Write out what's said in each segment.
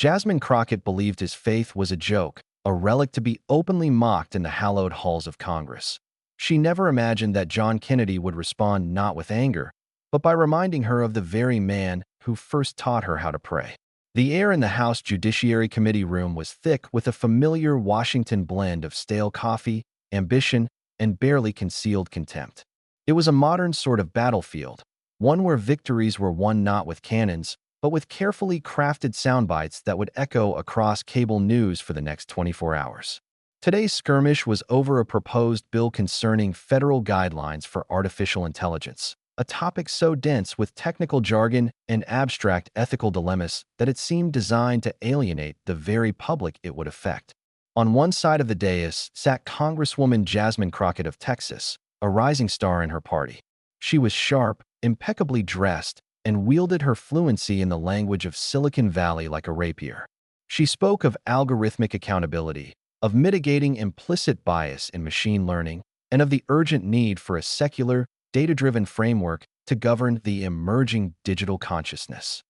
Jasmine Crockett believed his faith was a joke, a relic to be openly mocked in the hallowed halls of Congress. She never imagined that John Kennedy would respond not with anger, but by reminding her of the very man who first taught her how to pray. The air in the House Judiciary Committee room was thick with a familiar Washington blend of stale coffee, ambition, and barely concealed contempt. It was a modern sort of battlefield, one where victories were won not with cannons, but with carefully crafted soundbites that would echo across cable news for the next 24 hours. Today's skirmish was over a proposed bill concerning federal guidelines for artificial intelligence, a topic so dense with technical jargon and abstract ethical dilemmas that it seemed designed to alienate the very public it would affect. On one side of the dais sat Congresswoman Jasmine Crockett of Texas, a rising star in her party. She was sharp, impeccably dressed, and wielded her fluency in the language of Silicon Valley like a rapier. She spoke of algorithmic accountability, of mitigating implicit bias in machine learning, and of the urgent need for a secular, data-driven framework to govern the emerging digital consciousness.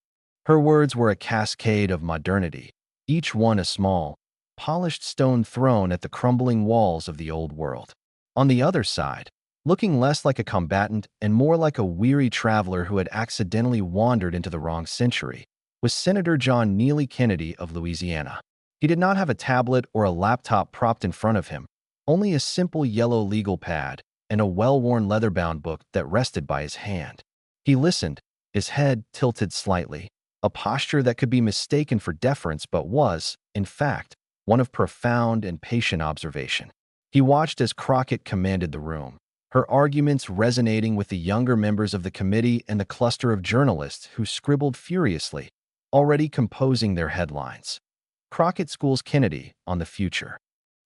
Her words were a cascade of modernity, each one a small, polished stone thrown at the crumbling walls of the old world. On the other side, looking less like a combatant and more like a weary traveler who had accidentally wandered into the wrong century, was Senator John Neely Kennedy of Louisiana. He did not have a tablet or a laptop propped in front of him, only a simple yellow legal pad and a well-worn leather-bound book that rested by his hand. He listened, his head tilted slightly, a posture that could be mistaken for deference but was, in fact, one of profound and patient observation. He watched as Crockett commanded the room, her arguments resonating with the younger members of the committee and the cluster of journalists who scribbled furiously, already composing their headlines. Crockett schools Kennedy on the future.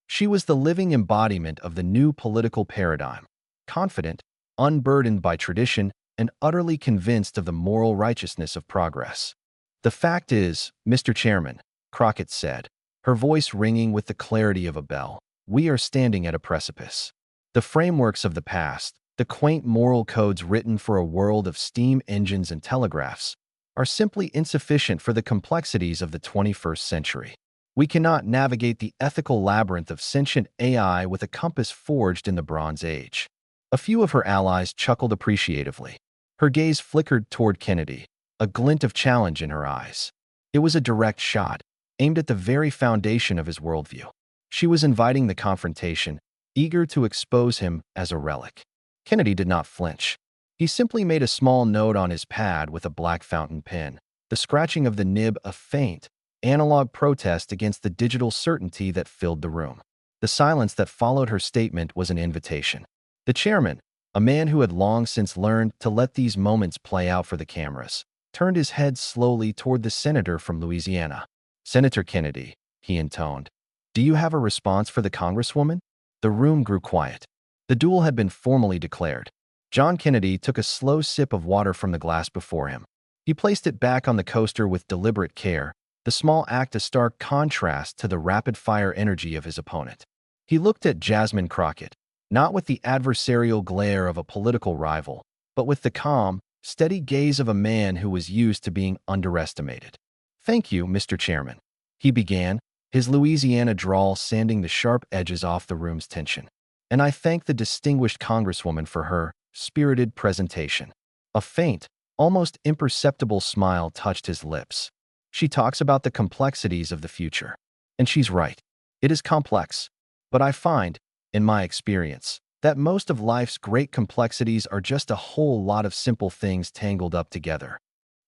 She was the living embodiment of the new political paradigm, confident, unburdened by tradition, and utterly convinced of the moral righteousness of progress. "The fact is, Mr. Chairman," Crockett said, her voice ringing with the clarity of a bell, "we are standing at a precipice. The frameworks of the past, the quaint moral codes written for a world of steam engines and telegraphs, are simply insufficient for the complexities of the 21st century. We cannot navigate the ethical labyrinth of sentient AI with a compass forged in the Bronze Age." A few of her allies chuckled appreciatively. Her gaze flickered toward Kennedy, a glint of challenge in her eyes. It was a direct shot, aimed at the very foundation of his worldview. She was inviting the confrontation, eager to expose him as a relic. Kennedy did not flinch. He simply made a small note on his pad with a black fountain pen, the scratching of the nib a faint, analog protest against the digital certainty that filled the room. The silence that followed her statement was an invitation. The chairman, a man who had long since learned to let these moments play out for the cameras, turned his head slowly toward the senator from Louisiana. "Senator Kennedy," he intoned, "do you have a response for the Congresswoman?" The room grew quiet. The duel had been formally declared. John Kennedy took a slow sip of water from the glass before him. He placed it back on the coaster with deliberate care, the small act a stark contrast to the rapid-fire energy of his opponent. He looked at Jasmine Crockett, not with the adversarial glare of a political rival, but with the calm, steady gaze of a man who was used to being underestimated. "Thank you, Mr. Chairman," he began, his Louisiana drawl sanding the sharp edges off the room's tension. "And I thank the distinguished Congresswoman for her spirited presentation." A faint, almost imperceptible smile touched his lips. "She talks about the complexities of the future. And she's right. It is complex. But I find, in my experience, that most of life's great complexities are just a whole lot of simple things tangled up together."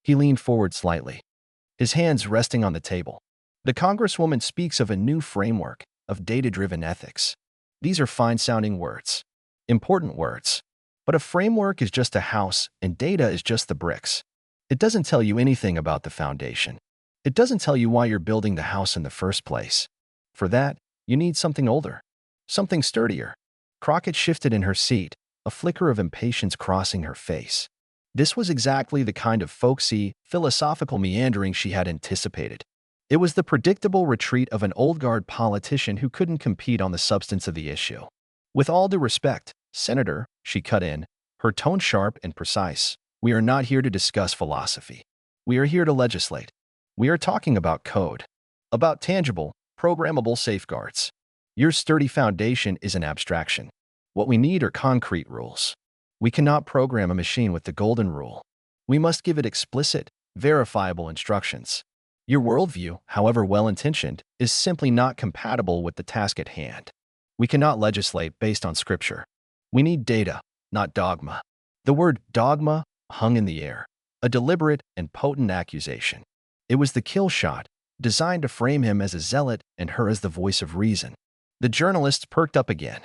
He leaned forward slightly, his hands resting on the table. "The Congresswoman speaks of a new framework of data-driven ethics. These are fine-sounding words, important words. But a framework is just a house, and data is just the bricks. It doesn't tell you anything about the foundation. It doesn't tell you why you're building the house in the first place. For that, you need something older, something sturdier." Crockett shifted in her seat, a flicker of impatience crossing her face. This was exactly the kind of folksy, philosophical meandering she had anticipated. It was the predictable retreat of an old-guard politician who couldn't compete on the substance of the issue. "With all due respect, Senator," she cut in, her tone sharp and precise, "we are not here to discuss philosophy. We are here to legislate. We are talking about code, about tangible, programmable safeguards. Your sturdy foundation is an abstraction. What we need are concrete rules. We cannot program a machine with the golden rule. We must give it explicit, verifiable instructions. Your worldview, however well-intentioned, is simply not compatible with the task at hand. We cannot legislate based on scripture. We need data, not dogma. The word dogma hung in the air, a deliberate and potent accusation. It was the kill shot, designed to frame him as a zealot and her as the voice of reason. The journalists perked up again.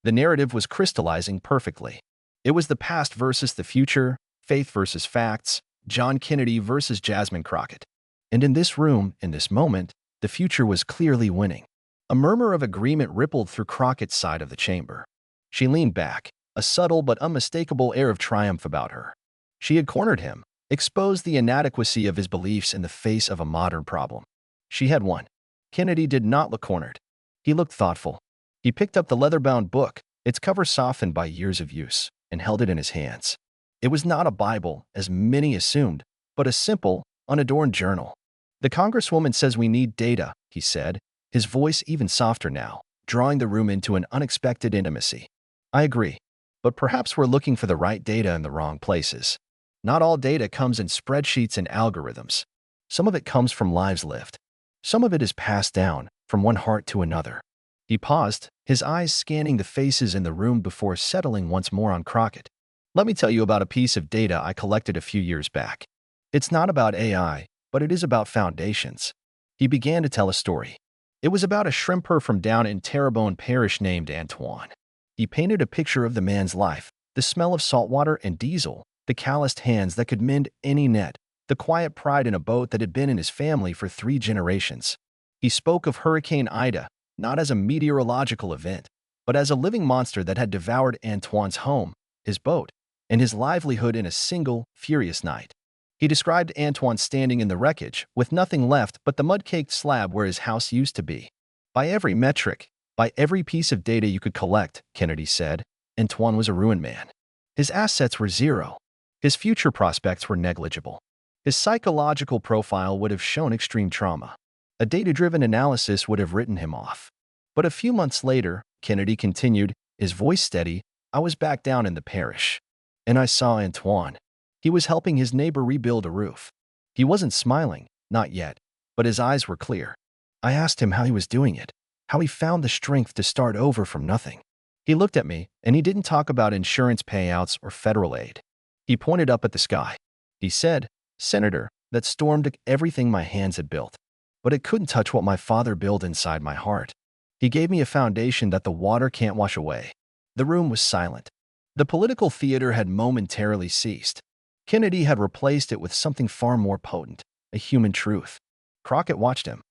The narrative was crystallizing perfectly. It was the past versus the future, faith versus facts, John Kennedy versus Jasmine Crockett. And in this room, in this moment, the future was clearly winning. A murmur of agreement rippled through Crockett's side of the chamber. She leaned back, a subtle but unmistakable air of triumph about her. She had cornered him, exposed the inadequacy of his beliefs in the face of a modern problem. She had won. Kennedy did not look cornered. He looked thoughtful. He picked up the leather-bound book, its cover softened by years of use, and held it in his hands. It was not a Bible, as many assumed, but a simple, unadorned journal. "The Congresswoman says we need data," he said, his voice even softer now, drawing the room into an unexpected intimacy. "I agree, but perhaps we're looking for the right data in the wrong places. Not all data comes in spreadsheets and algorithms. Some of it comes from lives lived. Some of it is passed down from one heart to another." He paused, his eyes scanning the faces in the room before settling once more on Crockett. "Let me tell you about a piece of data I collected a few years back. It's not about AI, but it is about foundations." He began to tell a story. It was about a shrimper from down in Terrebonne Parish named Antoine. He painted a picture of the man's life, the smell of saltwater and diesel, the calloused hands that could mend any net, the quiet pride in a boat that had been in his family for 3 generations. He spoke of Hurricane Ida, not as a meteorological event, but as a living monster that had devoured Antoine's home, his boat, and his livelihood in a single, furious night. He described Antoine standing in the wreckage, with nothing left but the mud-caked slab where his house used to be. "By every metric, by every piece of data you could collect," Kennedy said, Antoine was a ruined man. His assets were zero. His future prospects were negligible. His psychological profile would have shown extreme trauma. A data-driven analysis would have written him off. But a few months later, Kennedy continued, his voice steady, "I was back down in the parish. And I saw Antoine. He was helping his neighbor rebuild a roof. He wasn't smiling, not yet, but his eyes were clear. I asked him how he was doing it, how he found the strength to start over from nothing. He looked at me, and he didn't talk about insurance payouts or federal aid. He pointed up at the sky. He said, 'Senator, that storm took everything my hands had built, but it couldn't touch what my father built inside my heart. He gave me a foundation that the water can't wash away.'" The room was silent. The political theater had momentarily ceased. Kennedy had replaced it with something far more potent, a human truth. Crockett watched him,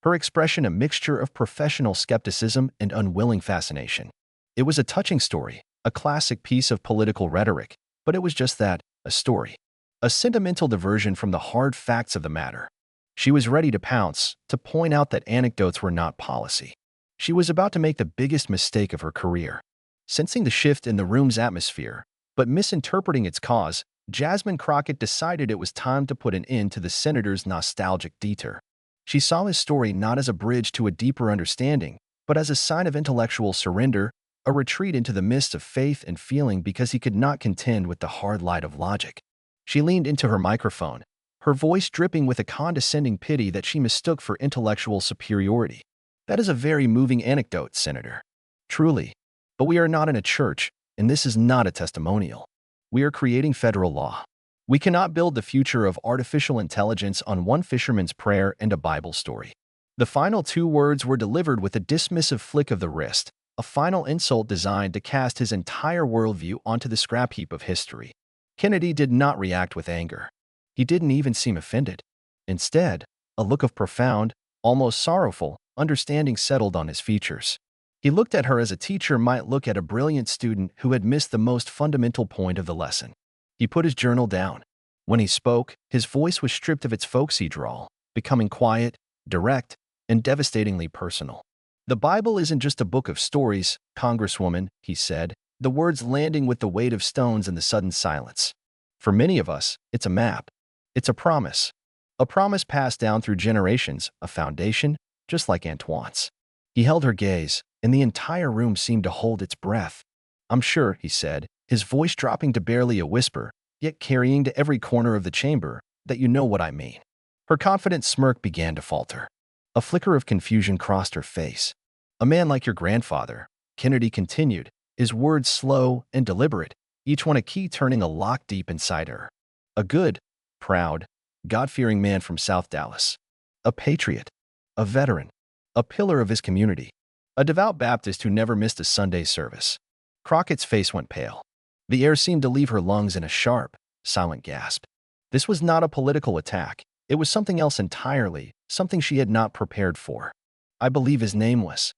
her expression a mixture of professional skepticism and unwilling fascination. It was a touching story, a classic piece of political rhetoric, but it was just that, a story. A sentimental diversion from the hard facts of the matter. She was ready to pounce, to point out that anecdotes were not policy. She was about to make the biggest mistake of her career. Sensing the shift in the room's atmosphere, but misinterpreting its cause, Jasmine Crockett decided it was time to put an end to the senator's nostalgic detour. She saw his story not as a bridge to a deeper understanding, but as a sign of intellectual surrender, a retreat into the mist of faith and feeling because he could not contend with the hard light of logic. She leaned into her microphone, her voice dripping with a condescending pity that she mistook for intellectual superiority. "That is a very moving anecdote, Senator. Truly. But we are not in a church, and this is not a testimonial. We are creating federal law. We cannot build the future of artificial intelligence on one fisherman's prayer and a Bible story." The final 2 words were delivered with a dismissive flick of the wrist, a final insult designed to cast his entire worldview onto the scrap heap of history. Kennedy did not react with anger. He didn't even seem offended. Instead, a look of profound, almost sorrowful, understanding settled on his features. He looked at her as a teacher might look at a brilliant student who had missed the most fundamental point of the lesson. He put his journal down. When he spoke, his voice was stripped of its folksy drawl, becoming quiet, direct, and devastatingly personal. "The Bible isn't just a book of stories, Congresswoman," he said, the words landing with the weight of stones in the sudden silence. "For many of us, it's a map. It's a promise. A promise passed down through generations, a foundation, just like Antoine's. He held her gaze, and the entire room seemed to hold its breath. "I'm sure," he said, his voice dropping to barely a whisper, yet carrying to every corner of the chamber, "that you know what I mean." Her confident smirk began to falter. A flicker of confusion crossed her face. "A man like your grandfather," Kennedy continued, his words slow and deliberate, each one a key turning a lock deep inside her. "A good, proud, God-fearing man from South Dallas. A patriot. A veteran. A pillar of his community. A devout Baptist who never missed a Sunday service." Crockett's face went pale. The air seemed to leave her lungs in a sharp, silent gasp. This was not a political attack. It was something else entirely, something she had not prepared for. "I believe his name was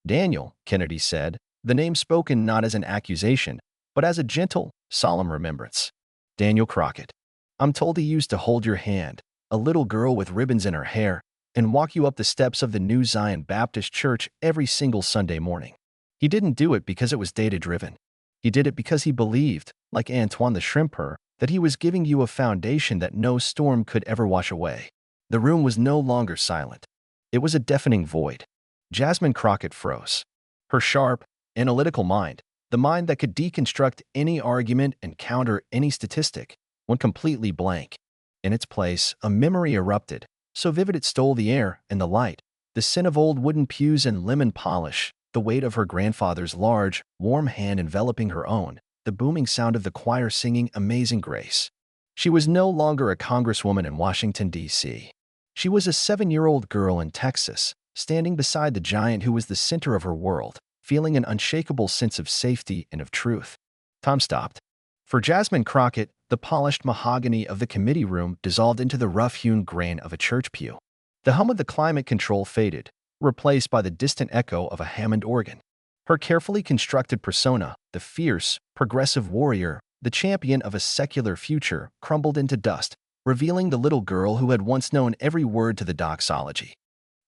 Daniel," Kennedy said, the name spoken not as an accusation, but as a gentle, solemn remembrance. "Daniel Crockett. I'm told he used to hold your hand, a little girl with ribbons in her hair, and walk you up the steps of the New Zion Baptist Church every single Sunday morning. He didn't do it because it was data-driven. He did it because he believed, like Antoine the Shrimper, that he was giving you a foundation that no storm could ever wash away." The room was no longer silent. It was a deafening void. Jasmine Crockett froze. Her sharp, analytical mind, the mind that could deconstruct any argument and counter any statistic, went completely blank. In its place, a memory erupted, so vivid it stole the air and the light, the scent of old wooden pews and lemon polish, the weight of her grandfather's large, warm hand enveloping her own, the booming sound of the choir singing Amazing Grace. She was no longer a congresswoman in Washington, D.C. She was a 7-year-old girl in Texas, standing beside the giant who was the center of her world, feeling an unshakable sense of safety and of truth. Time stopped. For Jasmine Crockett, the polished mahogany of the committee room dissolved into the rough-hewn grain of a church pew. The hum of the climate control faded, replaced by the distant echo of a Hammond organ. Her carefully constructed persona, the fierce, progressive warrior, the champion of a secular future, crumbled into dust, revealing the little girl who had once known every word to the doxology.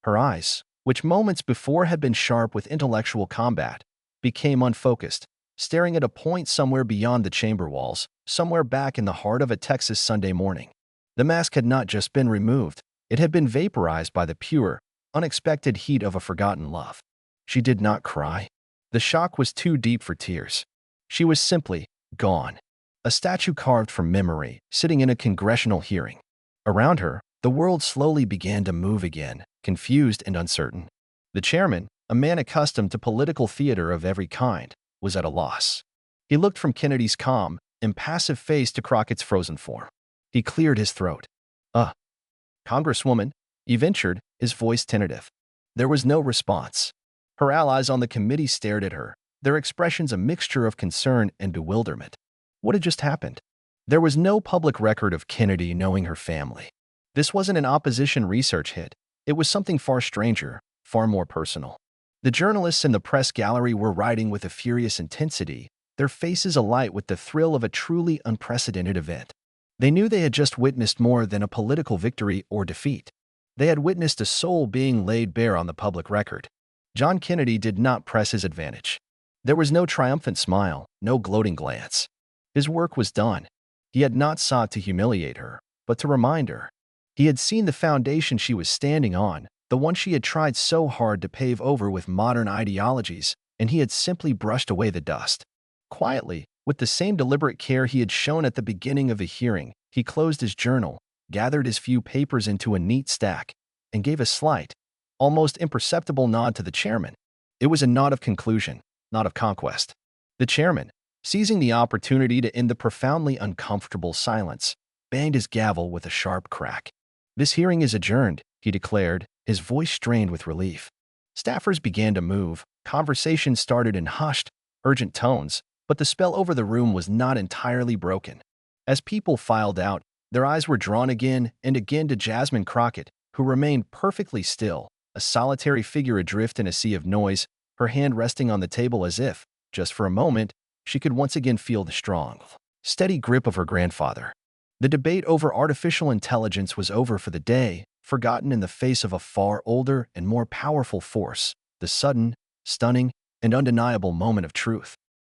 Her eyes, which moments before had been sharp with intellectual combat, became unfocused, staring at a point somewhere beyond the chamber walls, somewhere back in the heart of a Texas Sunday morning. The mask had not just been removed, it had been vaporized by the pure, unexpected heat of a forgotten love. She did not cry. The shock was too deep for tears. She was simply gone. A statue carved from memory, sitting in a congressional hearing. Around her, the world slowly began to move again, confused and uncertain. The chairman, a man accustomed to political theater of every kind, was at a loss. He looked from Kennedy's calm, impassive face to Crockett's frozen form. He cleared his throat. Congresswoman," he ventured, his voice tentative. There was no response. Her allies on the committee stared at her, their expressions a mixture of concern and bewilderment. What had just happened? There was no public record of Kennedy knowing her family. This wasn't an opposition research hit. It was something far stranger, far more personal. The journalists in the press gallery were writing with a furious intensity, their faces alight with the thrill of a truly unprecedented event. They knew they had just witnessed more than a political victory or defeat. They had witnessed a soul being laid bare on the public record. John Kennedy did not press his advantage. There was no triumphant smile, no gloating glance. His work was done. He had not sought to humiliate her, but to remind her. He had seen the foundation she was standing on, the one she had tried so hard to pave over with modern ideologies, and he had simply brushed away the dust. Quietly, with the same deliberate care he had shown at the beginning of the hearing, he closed his journal, gathered his few papers into a neat stack, and gave a slight, almost imperceptible nod to the chairman. It was a nod of conclusion, not of conquest. The chairman, seizing the opportunity to end the profoundly uncomfortable silence, banged his gavel with a sharp crack. "This hearing is adjourned," he declared, his voice strained with relief. Staffers began to move, conversation started in hushed, urgent tones, but the spell over the room was not entirely broken. As people filed out, their eyes were drawn again and again to Jasmine Crockett, who remained perfectly still, a solitary figure adrift in a sea of noise, her hand resting on the table as if, just for a moment, she could once again feel the strong, steady grip of her grandfather. The debate over artificial intelligence was over for the day, forgotten in the face of a far older and more powerful force, the sudden, stunning, and undeniable moment of truth.